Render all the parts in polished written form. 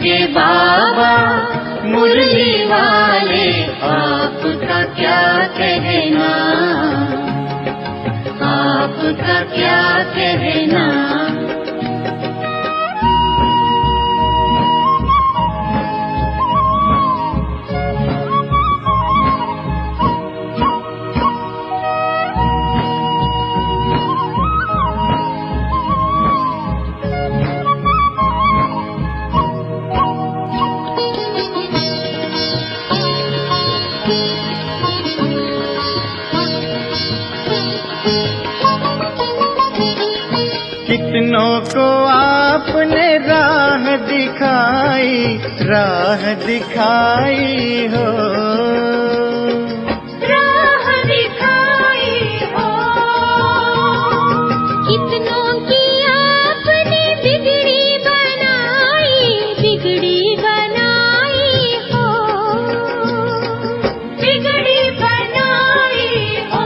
के बाबा मुरली वाले, आपका क्या कहना, आपका क्या कहना। कितनों को आपने राह दिखाई, राह दिखाई हो, राह दिखाई हो। कितनों की आपने बिगड़ी बनाई, बिगड़ी बनाई हो, बिगड़ी बनाई हो।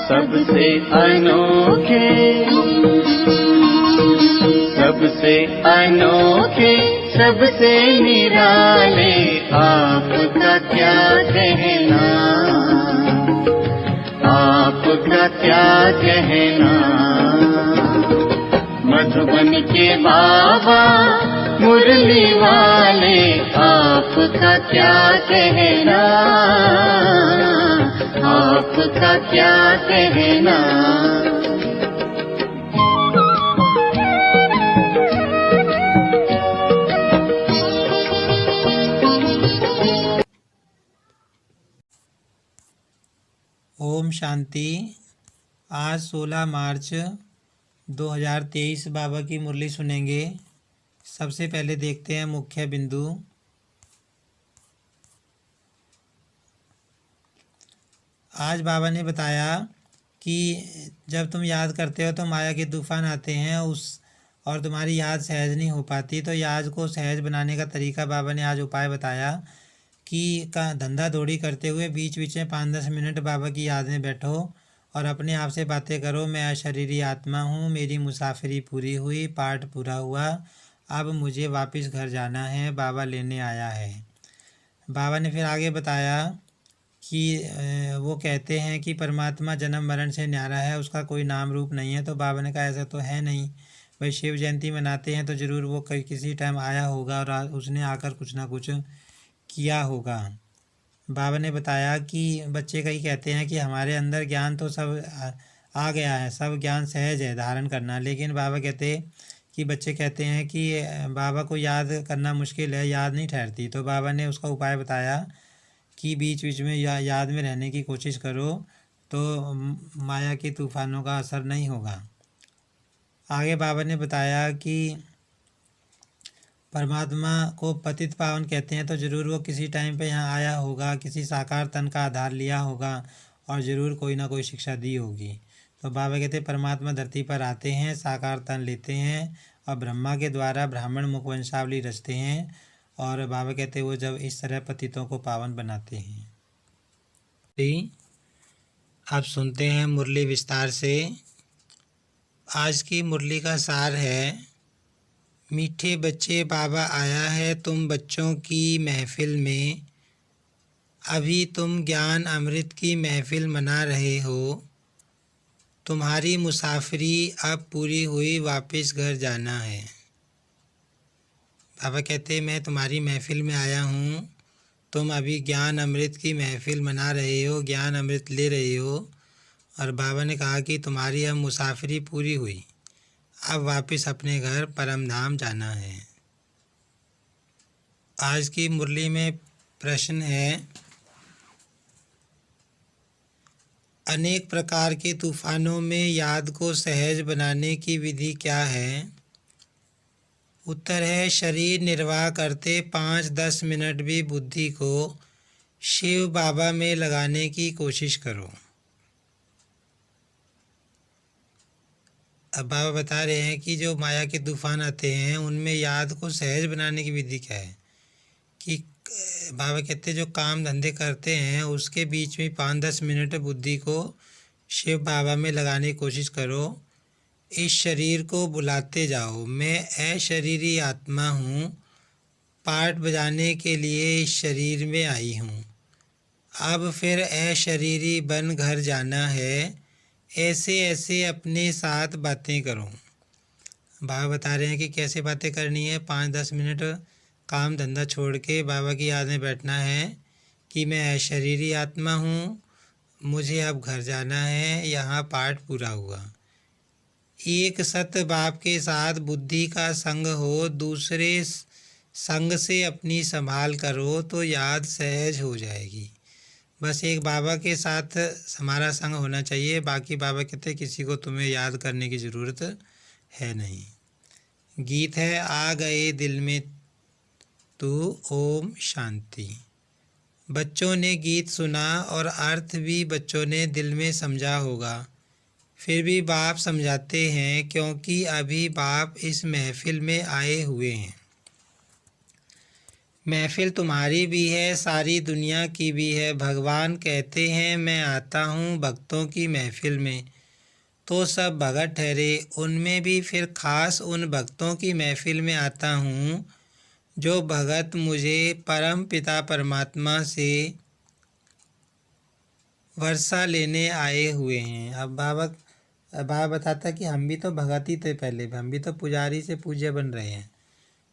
सबसे अनोखे, सबसे अनोखे, सबसे निराले, आपका क्या कहना, आपका क्या कहना। मधुबन के बाबा मुरली वाले, आपका क्या कहना, आपका क्या कहना। ओम शांति। आज 16 मार्च 2023 बाबा की मुरली सुनेंगे। सबसे पहले देखते हैं मुख्य बिंदु। आज बाबा ने बताया कि जब तुम याद करते हो तो माया के तूफान आते हैं और तुम्हारी याद सहज नहीं हो पाती, तो याद को सहज बनाने का तरीका बाबा ने आज उपाय बताया कि धंधा दौड़ी करते हुए बीच बीच में 5-10 मिनट बाबा की याद में बैठो और अपने आप से बातें करो। मैं अशरीरी आत्मा हूँ, मेरी मुसाफिरी पूरी हुई, पाठ पूरा हुआ, अब मुझे वापस घर जाना है, बाबा लेने आया है। बाबा ने फिर आगे बताया कि वो कहते हैं कि परमात्मा जन्म मरण से न्यारा है, उसका कोई नाम रूप नहीं है। तो बाबा ने कहा ऐसा तो है नहीं भाई, शिव जयंती मनाते हैं तो ज़रूर वो किसी टाइम आया होगा और उसने आकर कुछ ना कुछ किया होगा। बाबा ने बताया कि बच्चे कई कहते हैं कि हमारे अंदर ज्ञान तो सब आ गया है, सब ज्ञान सहज है धारण करना, लेकिन बाबा कहते कि बच्चे कहते हैं कि बाबा को याद करना मुश्किल है, याद नहीं ठहरती। तो बाबा ने उसका उपाय बताया कि बीच बीच में याद में रहने की कोशिश करो तो माया के तूफानों का असर नहीं होगा। आगे बाबा ने बताया कि परमात्मा को पतित पावन कहते हैं, तो ज़रूर वो किसी टाइम पे यहाँ आया होगा, किसी साकार तन का आधार लिया होगा और ज़रूर कोई ना कोई शिक्षा दी होगी। तो बाबा कहते हैं परमात्मा धरती पर आते हैं, साकार तन लेते हैं और ब्रह्मा के द्वारा ब्राह्मण मुख वंशावली रचते हैं, और बाबा कहते हैं वो जब इस तरह पतितों को पावन बनाते हैं। अब सुनते हैं मुरली विस्तार से। आज की मुरली का सार है, मीठे बच्चे बाबा आया है तुम बच्चों की महफिल में, अभी तुम ज्ञान अमृत की महफिल मना रहे हो, तुम्हारी मुसाफिरी अब पूरी हुई, वापस घर जाना है। बाबा कहते मैं तुम्हारी महफिल में आया हूँ, तुम अभी ज्ञान अमृत की महफिल मना रहे हो, ज्ञान अमृत ले रहे हो, और बाबा ने कहा कि तुम्हारी अब मुसाफिरी पूरी हुई, अब वापस अपने घर परम धाम जाना है। आज की मुरली में प्रश्न है, अनेक प्रकार के तूफानों में याद को सहज बनाने की विधि क्या है? उत्तर है, शरीर निर्वाह करते 5-10 मिनट भी बुद्धि को शिव बाबा में लगाने की कोशिश करो। अब बाबा बता रहे हैं कि जो माया के तूफान आते हैं उनमें याद को सहज बनाने की विधि क्या है। कि बाबा कहते जो काम धंधे करते हैं उसके बीच में 5-10 मिनट बुद्धि को शिव बाबा में लगाने की कोशिश करो। इस शरीर को बुलाते जाओ। मैं अशरीरी आत्मा हूँ, पाठ बजाने के लिए इस शरीर में आई हूँ। अब फिर अशरीरी बन घर जाना है। ऐसे ऐसे अपने साथ बातें करो। बाबा बता रहे हैं कि कैसे बातें करनी है। 5-10 मिनट काम धंधा छोड़ के बाबा की याद में बैठना है कि मैं अशरीरी आत्मा हूँ, मुझे अब घर जाना है, यहाँ पाठ पूरा हुआ। एक सत बाप के साथ बुद्धि का संग हो, दूसरे संग से अपनी संभाल करो तो याद सहज हो जाएगी। बस एक बाबा के साथ हमारा संग होना चाहिए। बाकी बाबा कहते किसी को तुम्हें याद करने की ज़रूरत है नहीं। गीत है आ गए दिल में तू, ओम शांति। बच्चों ने गीत सुना और अर्थ भी बच्चों ने दिल में समझा होगा। फिर भी बाप समझाते हैं क्योंकि अभी बाप इस महफिल में आए हुए हैं। महफिल तुम्हारी भी है, सारी दुनिया की भी है। भगवान कहते हैं मैं आता हूँ भक्तों की महफिल में, तो सब भगत ठहरे। उनमें भी फिर खास उन भक्तों की महफिल में आता हूँ जो भगत मुझे परम पिता परमात्मा से वर्षा लेने आए हुए हैं। अब बाबा बताता कि हम भी तो भगत ही थे पहले, हम भी तो पुजारी से पूज्य बन रहे हैं।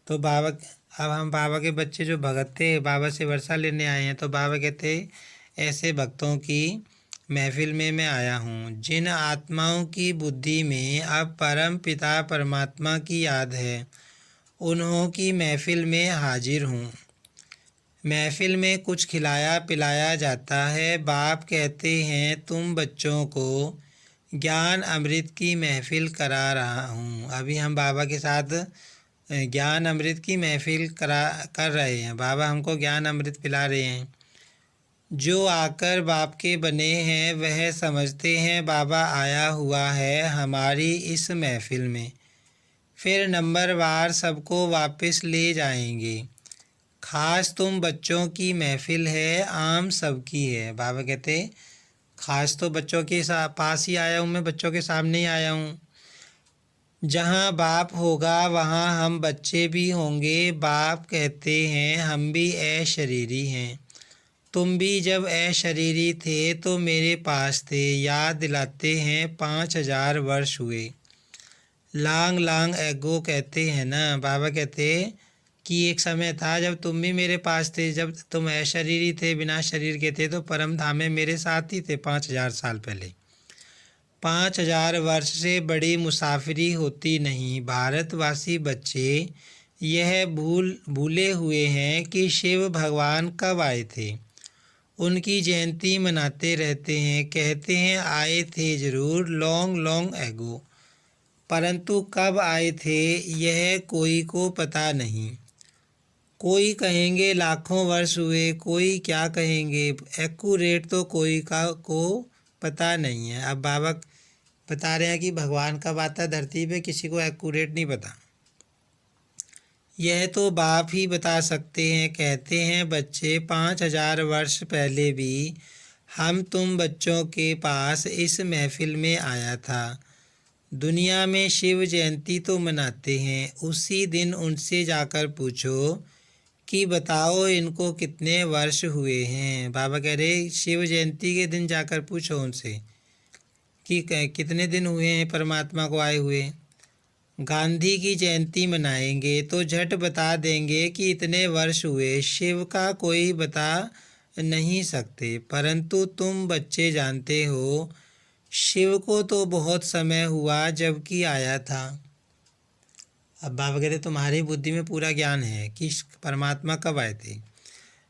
तो अब हम बाबा के बच्चे जो भगत थे, बाबा से वर्षा लेने आए हैं। तो बाबा कहते ऐसे भक्तों की महफिल में मैं आया हूँ जिन आत्माओं की बुद्धि में अब परम पिता परमात्मा की याद है, उन्हों की महफिल में हाजिर हूँ। महफिल में कुछ खिलाया पिलाया जाता है। बाप कहते हैं तुम बच्चों को ज्ञान अमृत की महफिल करा रहा हूँ। अभी हम बाबा के साथ ज्ञान अमृत की महफिल कर रहे हैं। बाबा हमको ज्ञान अमृत पिला रहे हैं। जो आकर बाप के बने हैं वह समझते हैं बाबा आया हुआ है हमारी इस महफिल में। फिर नंबरवार सबको वापस ले जाएंगे। खास तुम बच्चों की महफिल है, आम सबकी है। बाबा कहते खास तो बच्चों के पास ही आया हूँ, मैं बच्चों के सामने ही आया हूँ। जहाँ बाप होगा वहाँ हम बच्चे भी होंगे। बाप कहते हैं हम भी अशरीरी हैं। तुम भी जब अशरीरी थे तो मेरे पास थे। याद दिलाते हैं 5000 वर्ष हुए। लॉन्ग लॉन्ग एगो कहते हैं ना। बाबा कहते कि एक समय था जब तुम भी मेरे पास थे। जब तुम अशरीरी थे, बिना शरीर के थे, तो परम धाम में मेरे साथ ही थे 5000 साल पहले। 5000 वर्ष से बड़ी मुसाफिरी होती नहीं। भारतवासी बच्चे यह भूले हुए हैं कि शिव भगवान कब आए थे। उनकी जयंती मनाते रहते हैं, कहते हैं आए थे ज़रूर लॉन्ग लॉन्ग एगो, परंतु कब आए थे यह कोई को पता नहीं। कोई कहेंगे लाखों वर्ष हुए, कोई क्या कहेंगे, एक्यूरेट तो कोई को पता नहीं है। अब बाबा बता रहे हैं कि भगवान कब आता है धरती पे, किसी को एक्यूरेट नहीं पता। यह तो बाप ही बता सकते हैं। कहते हैं बच्चे 5000 वर्ष पहले भी हम तुम बच्चों के पास इस महफिल में आया था। दुनिया में शिव जयंती तो मनाते हैं। उसी दिन उनसे जाकर पूछो कि बताओ इनको कितने वर्ष हुए हैं। बाबा कह रहे शिव जयंती के दिन जाकर पूछो उनसे कि कितने दिन हुए हैं परमात्मा को आए हुए। गांधी की जयंती मनाएंगे तो झट बता देंगे कि इतने वर्ष हुए। शिव का कोई बता नहीं सकते, परंतु तुम बच्चे जानते हो शिव को तो बहुत समय हुआ जबकि आया था। अब बाबा कहते तुम्हारी बुद्धि में पूरा ज्ञान है कि परमात्मा कब आए थे।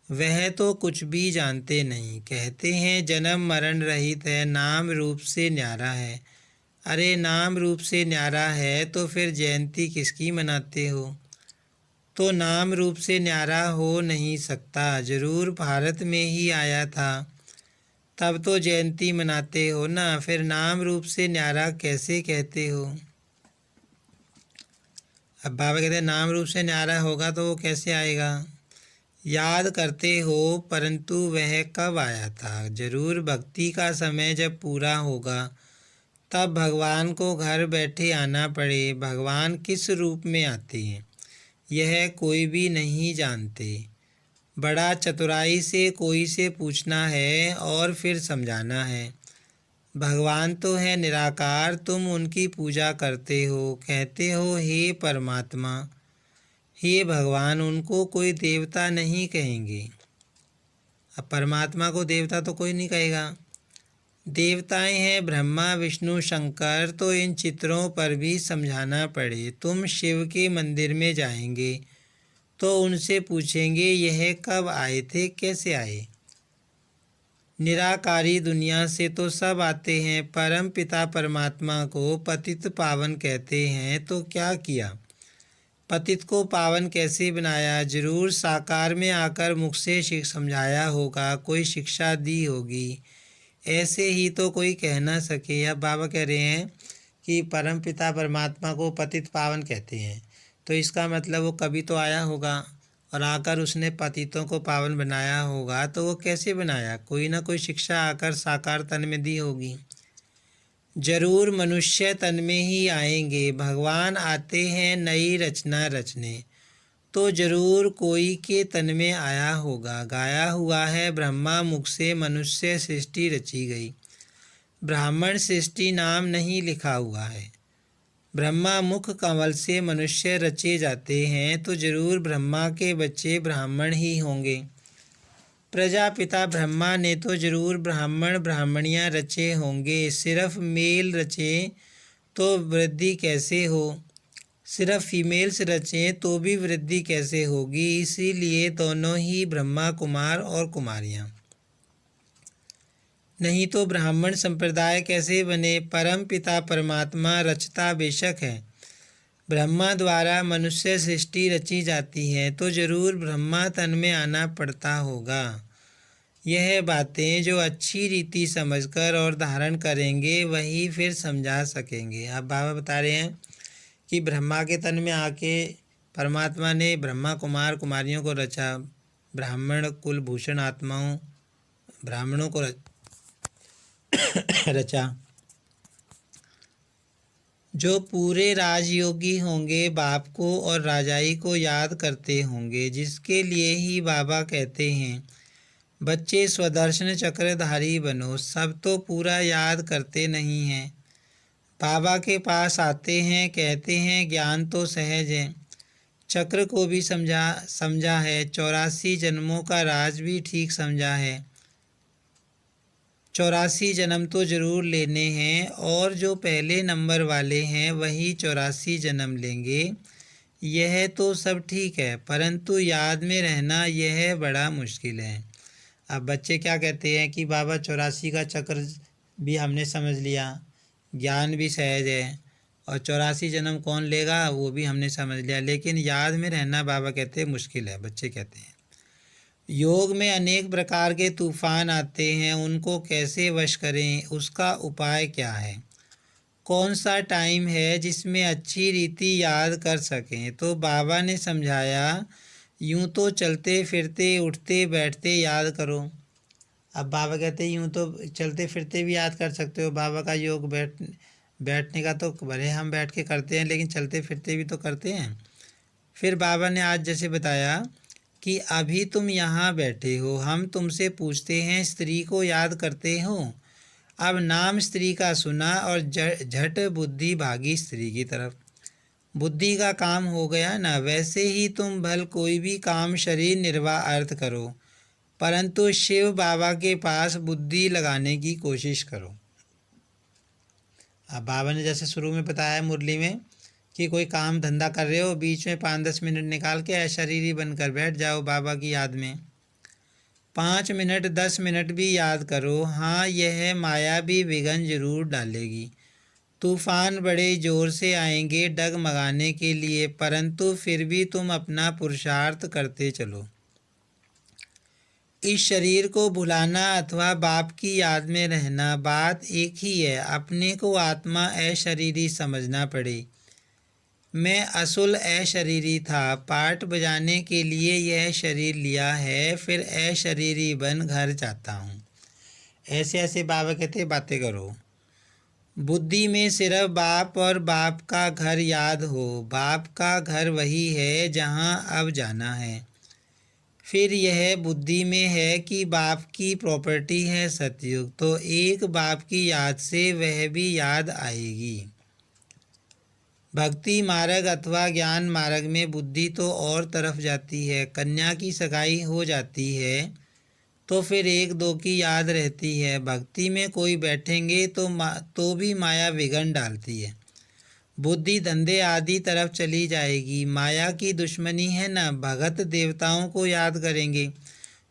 वह तो कुछ भी जानते नहीं। कहते हैं जन्म मरण रहित है, नाम रूप से न्यारा है। अरे नाम रूप से न्यारा है तो फिर जयंती किसकी मनाते हो। तो नाम रूप से न्यारा हो नहीं सकता, जरूर भारत में ही आया था, तब तो जयंती मनाते हो ना। फिर नाम रूप से न्यारा कैसे कहते हो। अब बाबा कहते हैं नाम रूप से न्यारा होगा तो वो कैसे आएगा। याद करते हो परंतु वह कब आया था। जरूर भक्ति का समय जब पूरा होगा तब भगवान को घर बैठे आना पड़े। भगवान किस रूप में आते हैं यह कोई भी नहीं जानते। बड़ा चतुराई से कोई से पूछना है और फिर समझाना है। भगवान तो है निराकार, तुम उनकी पूजा करते हो, कहते हो हे परमात्मा। हे भगवान, उनको कोई देवता नहीं कहेंगे। अब परमात्मा को देवता तो कोई नहीं कहेगा। देवताएं हैं ब्रह्मा विष्णु शंकर, तो इन चित्रों पर भी समझाना पड़े। तुम शिव के मंदिर में जाएंगे तो उनसे पूछेंगे यह कब आए थे, कैसे आए। निराकारी दुनिया से तो सब आते हैं। परम पिता परमात्मा को पतित पावन कहते हैं, तो क्या किया, पतित को पावन कैसे बनाया। जरूर साकार में आकर मुख से समझाया होगा, कोई शिक्षा दी होगी, ऐसे ही तो कोई कह ना सके। अब बाबा कह रहे हैं कि परम पिता परमात्मा को पतित पावन कहते हैं, तो इसका मतलब वो कभी तो आया होगा और आकर उसने पतितों को पावन बनाया होगा। तो वो कैसे बनाया, कोई ना कोई शिक्षा आकर साकार तन में दी होगी। जरूर मनुष्य तन में ही आएंगे। भगवान आते हैं नई रचना रचने, तो जरूर कोई के तन में आया होगा। गाया हुआ है ब्रह्मा मुख से मनुष्य सृष्टि रची गई। ब्राह्मण सृष्टि नाम नहीं लिखा हुआ है। ब्रह्मा मुख कमल से मनुष्य रचे जाते हैं, तो जरूर ब्रह्मा के बच्चे ब्राह्मण ही होंगे। प्रजापिता ब्रह्मा ने तो जरूर ब्राह्मण ब्राह्मणियाँ रचे होंगे। सिर्फ मेल रचे तो वृद्धि कैसे हो, सिर्फ फीमेल्स रचें तो भी वृद्धि कैसे होगी। इसीलिए दोनों ही ब्रह्मा कुमार और कुमारियाँ, नहीं तो ब्राह्मण संप्रदाय कैसे बने। परम पिता परमात्मा रचता बेशक है, ब्रह्मा द्वारा मनुष्य सृष्टि रची जाती है, तो जरूर ब्रह्मा तन में आना पड़ता होगा। यह बातें जो अच्छी रीति समझकर और धारण करेंगे वही फिर समझा सकेंगे। अब बाबा बता रहे हैं कि ब्रह्मा के तन में आके परमात्मा ने ब्रह्मा कुमार कुमारियों को रचा। ब्राह्मण कुलभूषण आत्माओं ब्राह्मणों को रचा, जो पूरे राजयोगी होंगे, बाप को और राजाई को याद करते होंगे। जिसके लिए ही बाबा कहते हैं बच्चे स्वदर्शन चक्रधारी बनो। सब तो पूरा याद करते नहीं हैं। बाबा के पास आते हैं, कहते हैं ज्ञान तो सहज है, चक्र को भी समझा है, 84 जन्मों का राज भी ठीक समझा है। 84 जन्म तो ज़रूर लेने हैं, और जो पहले नंबर वाले हैं वही 84 जन्म लेंगे। यह तो सब ठीक है, परंतु याद में रहना यह बड़ा मुश्किल है। अब बच्चे क्या कहते हैं कि बाबा 84 का चक्र भी हमने समझ लिया, ज्ञान भी सहज है, और 84 जन्म कौन लेगा वो भी हमने समझ लिया, लेकिन याद में रहना बाबा कहते हैं मुश्किल है। बच्चे कहते हैं योग में अनेक प्रकार के तूफान आते हैं, उनको कैसे वश करें, उसका उपाय क्या है, कौन सा टाइम है जिसमें अच्छी रीति याद कर सकें। तो बाबा ने समझाया यूँ तो चलते फिरते उठते बैठते याद करो। अब बाबा कहते हैं यूँ तो चलते फिरते भी याद कर सकते हो। बाबा का योग बैठने का तो भले हम बैठ के करते हैं, लेकिन चलते फिरते भी तो करते हैं। फिर बाबा ने आज जैसे बताया कि अभी तुम यहाँ बैठे हो, हम तुमसे पूछते हैं स्त्री को याद करते हो। अब नाम स्त्री का सुना और झट बुद्धि भागी स्त्री की तरफ। बुद्धि का काम हो गया ना। वैसे ही तुम भल कोई भी काम शरीर निर्वाह अर्थ करो, परंतु शिव बाबा के पास बुद्धि लगाने की कोशिश करो। अब बाबा ने जैसे शुरू में बताया मुरली में कि कोई काम धंधा कर रहे हो, बीच में 5-10 मिनट निकाल के अशरीरी बनकर बैठ जाओ बाबा की याद में। 5 मिनट 10 मिनट भी याद करो। हाँ, यह माया भी विघ्न जरूर डालेगी। तूफान बड़े जोर से आएंगे डगमगाने के लिए, परंतु फिर भी तुम अपना पुरुषार्थ करते चलो। इस शरीर को भुलाना अथवा बाप की याद में रहना बात एक ही है। अपने को आत्मा अशरीरी समझना पड़े। मैं असुल अशरीरी था, पाठ बजाने के लिए यह शरीर लिया है, फिर अशरीरी बन घर जाता हूँ। ऐसे ऐसे बाबा कहते बातें करो। बुद्धि में सिर्फ बाप और बाप का घर याद हो। बाप का घर वही है जहाँ अब जाना है। फिर यह बुद्धि में है कि बाप की प्रॉपर्टी है सतयुग, तो एक बाप की याद से वह भी याद आएगी। भक्ति मार्ग अथवा ज्ञान मार्ग में बुद्धि तो और तरफ जाती है। कन्या की सगाई हो जाती है तो फिर एक दो की याद रहती है। भक्ति में कोई बैठेंगे तो भी माया विघन डालती है। बुद्धि धंधे आदि तरफ चली जाएगी। माया की दुश्मनी है ना। भगत देवताओं को याद करेंगे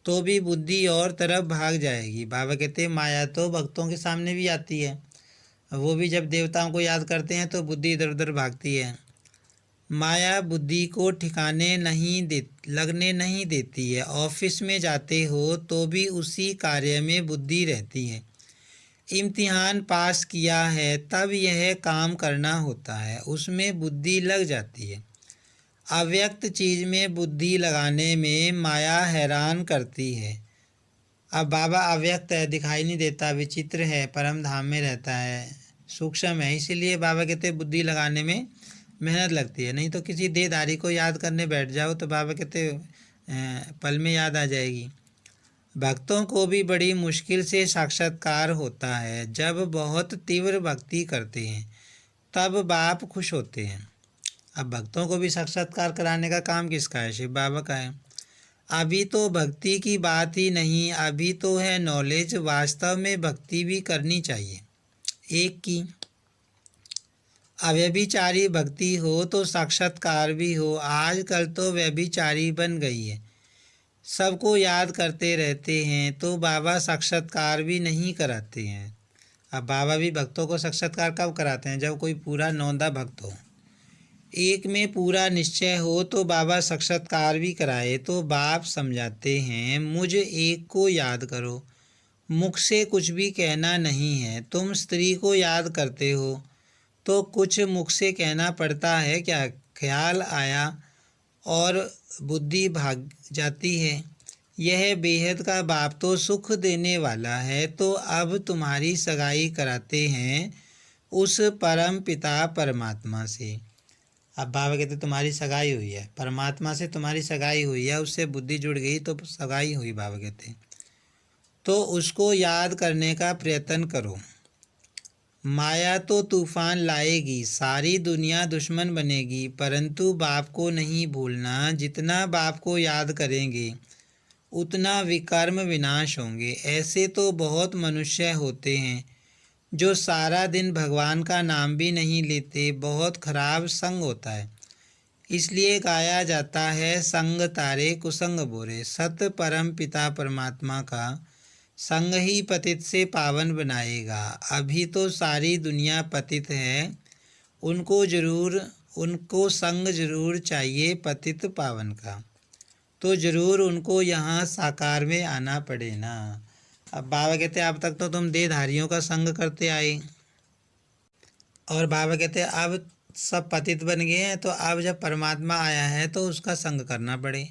तो भी बुद्धि और तरफ भाग जाएगी। बाबा कहते हैं माया तो भक्तों के सामने भी आती है, वो भी जब देवताओं को याद करते हैं तो बुद्धि इधर उधर भागती है। माया बुद्धि को ठिकाने लगने नहीं देती है। ऑफिस में जाते हो तो भी उसी कार्य में बुद्धि रहती है। इम्तिहान पास किया है तब यह काम करना होता है, उसमें बुद्धि लग जाती है। अव्यक्त चीज़ में बुद्धि लगाने में माया हैरान करती है। अब बाबा अव्यक्त है, दिखाई नहीं देता, विचित्र है, परम धाम में रहता है, सूक्ष्म है, इसीलिए बाबा कहते हैं बुद्धि लगाने में मेहनत लगती है। नहीं तो किसी देहधारी को याद करने बैठ जाओ तो बाबा कहते पल में याद आ जाएगी। भक्तों को भी बड़ी मुश्किल से साक्षात्कार होता है। जब बहुत तीव्र भक्ति करते हैं तब बाप खुश होते हैं। अब भक्तों को भी साक्षात्कार कराने का काम किसका है? शिव बाबा का है। अभी तो भक्ति की बात ही नहीं, अभी तो है नॉलेज। वास्तव में भक्ति भी करनी चाहिए एक की। अव्यभिचारी भक्ति हो तो साक्षात्कार भी हो। आजकल तो व्यभिचारी बन गई है, सबको याद करते रहते हैं तो बाबा साक्षात्कार भी नहीं कराते हैं। अब बाबा भी भक्तों को साक्षात्कार कब कराते हैं? जब कोई पूरा नौंदा भक्त हो, एक में पूरा निश्चय हो तो बाबा साक्षात्कार भी कराए। तो बाप समझाते हैं मुझ एक को याद करो, मुख से कुछ भी कहना नहीं है। तुम स्त्री को याद करते हो तो कुछ मुख से कहना पड़ता है क्या? ख्याल आया और बुद्धि भाग जाती है। यह बेहद का बाप तो सुख देने वाला है, तो अब तुम्हारी सगाई कराते हैं उस परम पिता परमात्मा से। अब बाबा कहते तुम्हारी सगाई हुई है, परमात्मा से तुम्हारी सगाई हुई है, उससे बुद्धि जुड़ गई तो सगाई हुई। बाबा कहते तो उसको याद करने का प्रयत्न करो। माया तो तूफान लाएगी, सारी दुनिया दुश्मन बनेगी, परंतु बाप को नहीं भूलना। जितना बाप को याद करेंगे उतना विकर्म विनाश होंगे। ऐसे तो बहुत मनुष्य होते हैं जो सारा दिन भगवान का नाम भी नहीं लेते। बहुत खराब संग होता है, इसलिए गाया जाता है संग तारे कुसंग बोरे। सत परम पिता परमात्मा का संग ही पतित से पावन बनाएगा। अभी तो सारी दुनिया पतित है, उनको संग जरूर चाहिए पतित पावन का, तो जरूर उनको यहाँ साकार में आना पड़े ना। अब बाबा कहते अब तक तो तुम देहधारियों का संग करते आए, और बाबा कहते अब सब पतित बन गए हैं, तो अब जब परमात्मा आया है तो उसका संग करना पड़े।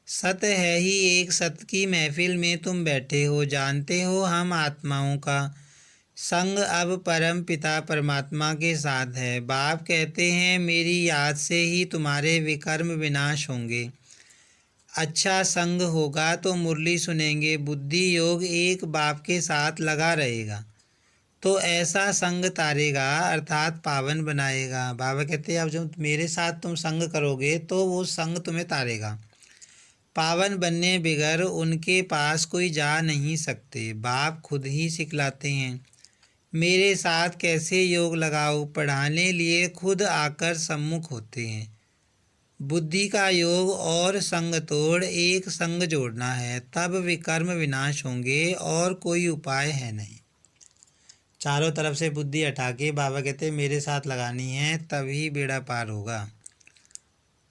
सत्य है ही एक, सत्य की महफिल में तुम बैठे हो, जानते हो हम आत्माओं का संग अब परम पिता परमात्मा के साथ है। बाप कहते हैं मेरी याद से ही तुम्हारे विकर्म विनाश होंगे। अच्छा संग होगा तो मुरली सुनेंगे, बुद्धि योग एक बाप के साथ लगा रहेगा तो ऐसा संग तारेगा, अर्थात पावन बनाएगा। बाबा कहते हैं अब जब मेरे साथ तुम संग करोगे तो वो संग तुम्हें तारेगा। पावन बनने बगैर उनके पास कोई जा नहीं सकते। बाप खुद ही सिखलाते हैं मेरे साथ कैसे योग लगाओ, पढ़ाने लिए खुद आकर सम्मुख होते हैं। बुद्धि का योग और संग तोड़ एक संग जोड़ना है, तब विकर्म विनाश होंगे और कोई उपाय है नहीं। चारों तरफ से बुद्धि हटा के बाबा कहते मेरे साथ लगानी है, तभी बेड़ा पार होगा।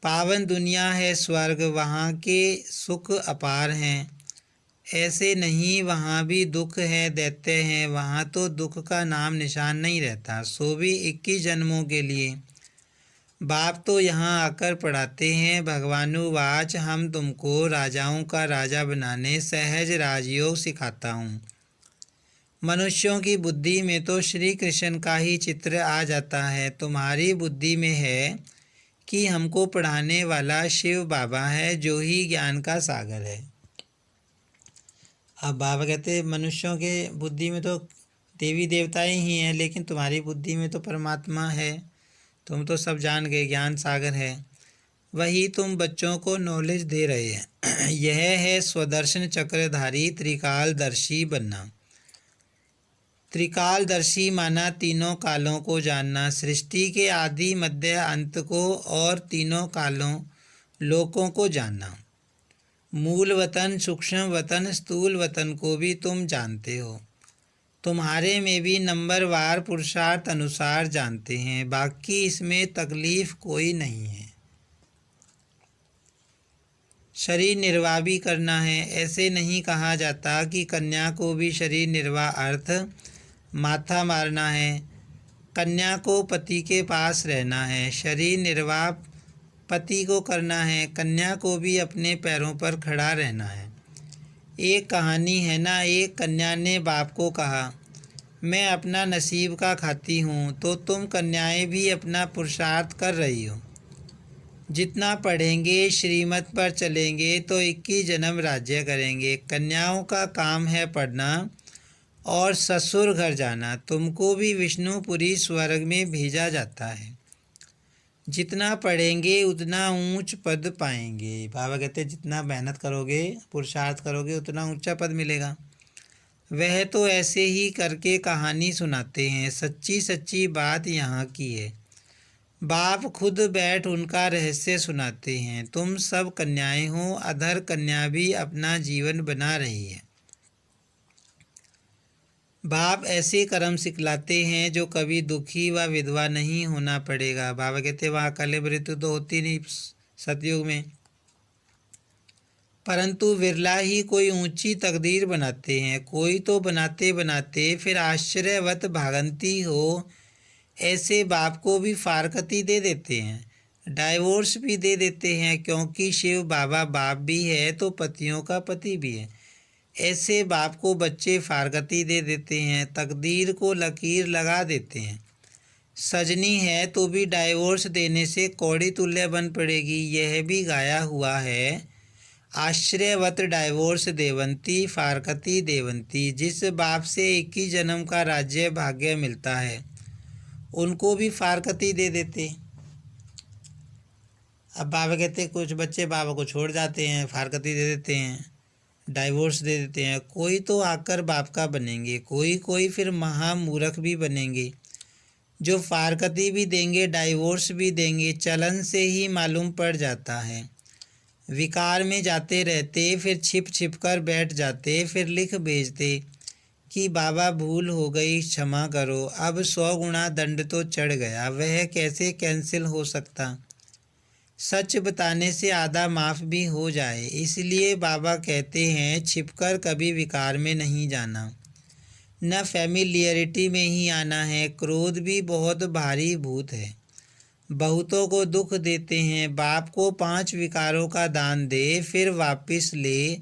पावन दुनिया है स्वर्ग, वहाँ के सुख अपार हैं। ऐसे नहीं, वहाँ भी दुख है, दैत्य हैं, वहाँ तो दुख का नाम निशान नहीं रहता, सो भी 21 जन्मों के लिए। बाप तो यहाँ आकर पढ़ाते हैं भगवानुवाच, हम तुमको राजाओं का राजा बनाने सहज राजयोग सिखाता हूँ। मनुष्यों की बुद्धि में तो श्री कृष्ण का ही चित्र आ जाता है, तुम्हारी बुद्धि में है कि हमको पढ़ाने वाला शिव बाबा है जो ही ज्ञान का सागर है। अब बाबा कहते मनुष्यों के बुद्धि में तो देवी देवताएं ही हैं, लेकिन तुम्हारी बुद्धि में तो परमात्मा है, तुम तो सब जान गए, ज्ञान सागर है, वही तुम बच्चों को नॉलेज दे रहे हैं। यह है स्वदर्शन चक्रधारी त्रिकालदर्शी बनना। त्रिकालदर्शी माना तीनों कालों को जानना, सृष्टि के आदि मध्य अंत को और तीनों कालों लोकों को जानना। मूल वतन, सूक्ष्म वतन, स्थूल वतन को भी तुम जानते हो। तुम्हारे में भी नंबरवार पुरुषार्थ अनुसार जानते हैं, बाकी इसमें तकलीफ कोई नहीं है। शरीर निर्वाह भी करना है। ऐसे नहीं कहा जाता कि कन्या को भी शरीर निर्वाह अर्थ माथा मारना है। कन्या को पति के पास रहना है, शरीर निर्वाह पति को करना है। कन्या को भी अपने पैरों पर खड़ा रहना है। एक कहानी है ना, एक कन्या ने बाप को कहा, मैं अपना नसीब का खाती हूँ, तो तुम कन्याएं भी अपना पुरुषार्थ कर रही हो। जितना पढ़ेंगे, श्रीमत पर चलेंगे तो 21 जन्म राज्य करेंगे। कन्याओं का काम है पढ़ना और ससुर घर जाना। तुमको भी विष्णुपुरी स्वर्ग में भेजा जाता है। जितना पढ़ेंगे उतना ऊंच पद पाएंगे। बाबा कहते हैं जितना मेहनत करोगे, पुरुषार्थ करोगे, उतना ऊंचा पद मिलेगा। वह तो ऐसे ही करके कहानी सुनाते हैं, सच्ची सच्ची बात यहाँ की है। बाप खुद बैठ उनका रहस्य सुनाते हैं। तुम सब कन्याएं हो, अधर कन्या भी अपना जीवन बना रही है। बाप ऐसे कर्म सिखलाते हैं जो कभी दुखी व विधवा नहीं होना पड़ेगा। बाबा कहते वहाँ कल मृत्यु तो होती नहीं सतयुग में, परंतु विरला ही कोई ऊंची तकदीर बनाते हैं। कोई तो बनाते बनाते फिर आश्चर्यवत भागंती हो, ऐसे बाप को भी फारकती दे देते हैं, डाइवोर्स भी दे देते हैं। क्योंकि शिव बाबा बाप भी है तो पतियों का पति भी है। ऐसे बाप को बच्चे फारकती दे देते हैं, तकदीर को लकीर लगा देते हैं। सजनी है तो भी डाइवोर्स देने से कौड़ी तुल्य बन पड़ेगी। यह भी गाया हुआ है, आश्रयवत डाइवोर्स देवंती फारकती देवंती। जिस बाप से 21 जन्म का राज्य भाग्य मिलता है, उनको भी फारकती दे देते। अब बाबा कहते कुछ बच्चे बाबा को छोड़ जाते हैं, फारकती दे देते हैं, डाइवोर्स दे देते हैं। कोई तो आकर बाप का बनेंगे, कोई फिर महामूर्ख भी बनेंगे जो फारकती भी देंगे, डाइवोर्स भी देंगे। चलन से ही मालूम पड़ जाता है। विकार में जाते रहते, फिर छिप छिप कर बैठ जाते, फिर लिख भेजते कि बाबा भूल हो गई, क्षमा करो। अब 100 गुना दंड तो चढ़ गया, वह कैसे कैंसिल हो सकता। सच बताने से आधा माफ़ भी हो जाए। इसलिए बाबा कहते हैं छिपकर कभी विकार में नहीं जाना, न फैमिलियरिटी में ही आना है। क्रोध भी बहुत भारी भूत है, बहुतों को दुख देते हैं। बाप को 5 विकारों का दान दे, फिर वापस ले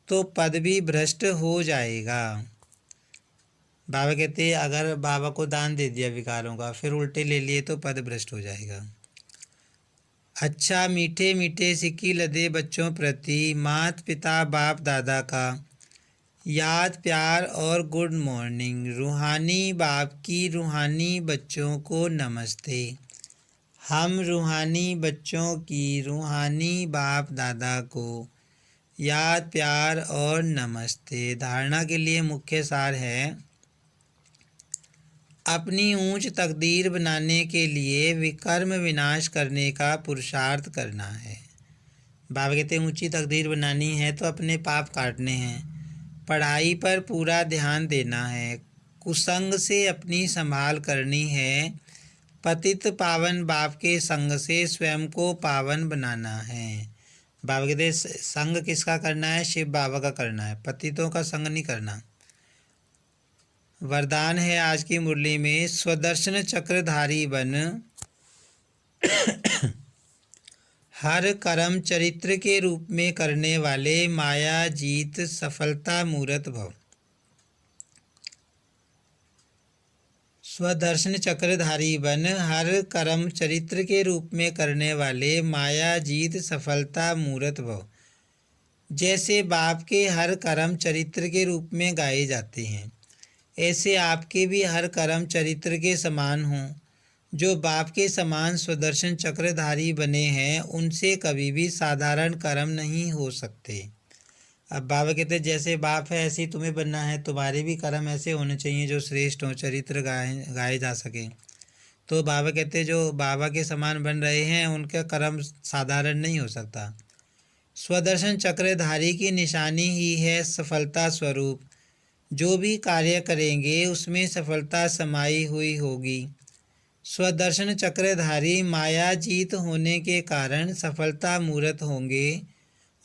तो पद भी भ्रष्ट हो जाएगा। बाबा कहते हैं अगर बाबा को दान दे दिया विकारों का, फिर उल्टे ले लिए तो पद भ्रष्ट हो जाएगा। अच्छा मीठे मीठे सिक्की लदे बच्चों प्रति माता पिता बाप दादा का याद प्यार और गुड मॉर्निंग। रूहानी बाप की रूहानी बच्चों को नमस्ते। हम रूहानी बच्चों की रूहानी बाप दादा को याद प्यार और नमस्ते। धारणा के लिए मुख्य सार है, अपनी ऊंच तकदीर बनाने के लिए विकर्म विनाश करने का पुरुषार्थ करना है। बाबा कहते हैं ऊंची तकदीर बनानी है तो अपने पाप काटने हैं, पढ़ाई पर पूरा ध्यान देना है, कुसंग से अपनी संभाल करनी है, पतित पावन बाप के संग से स्वयं को पावन बनाना है। बाबा कहते हैं संग किसका करना है? शिव बाबा का करना है, पतितों का संग नहीं करना। वरदान है आज की मुरली में, स्वदर्शन चक्रधारी बन, हर कर्म चरित्र के रूप में करने वाले माया जीत सफलता मूर्त भव। स्वदर्शन चक्रधारी बन हर कर्म चरित्र के रूप में करने वाले माया जीत सफलता मूर्त भव। जैसे बाप के हर कर्म चरित्र के रूप में गाए जाते हैं, ऐसे आपके भी हर कर्म चरित्र के समान हों। जो बाप के समान स्वदर्शन चक्रधारी बने हैं, उनसे कभी भी साधारण कर्म नहीं हो सकते। अब बाबा कहते हैं जैसे बाप है ऐसे ही तुम्हें बनना है, तुम्हारे भी कर्म ऐसे होने चाहिए जो श्रेष्ठ हों, चरित्र गाए जा सके। तो बाबा कहते हैं जो बाबा के समान बन रहे हैं उनका कर्म साधारण नहीं हो सकता। स्वदर्शन चक्रधारी की निशानी ही है सफलता स्वरूप। जो भी कार्य करेंगे उसमें सफलता समाई हुई होगी। स्वदर्शन चक्रधारी माया जीत होने के कारण सफलता मूर्त होंगे,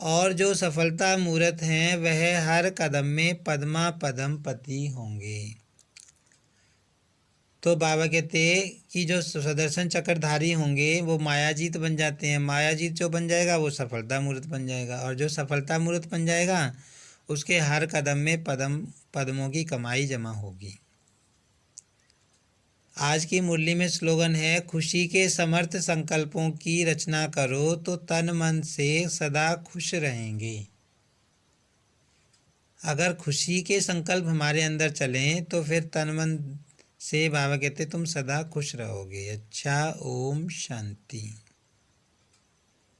और जो सफलता मूर्त हैं वह हर कदम में पद्मा पदम पति होंगे। तो बाबा कहते हैं कि जो स्वदर्शन चक्रधारी होंगे वो मायाजीत बन जाते हैं। मायाजीत जो बन जाएगा वो सफलता मूर्त बन जाएगा, और जो सफलता मूर्त बन जाएगा उसके हर कदम में पद्मों की कमाई जमा होगी। आज की मुरली में स्लोगन है, खुशी के समर्थ संकल्पों की रचना करो तो तन मन से सदा खुश रहेंगे। अगर खुशी के संकल्प हमारे अंदर चलें तो फिर तन मन से बाबा कहते तुम सदा खुश रहोगे। अच्छा, ओम शांति।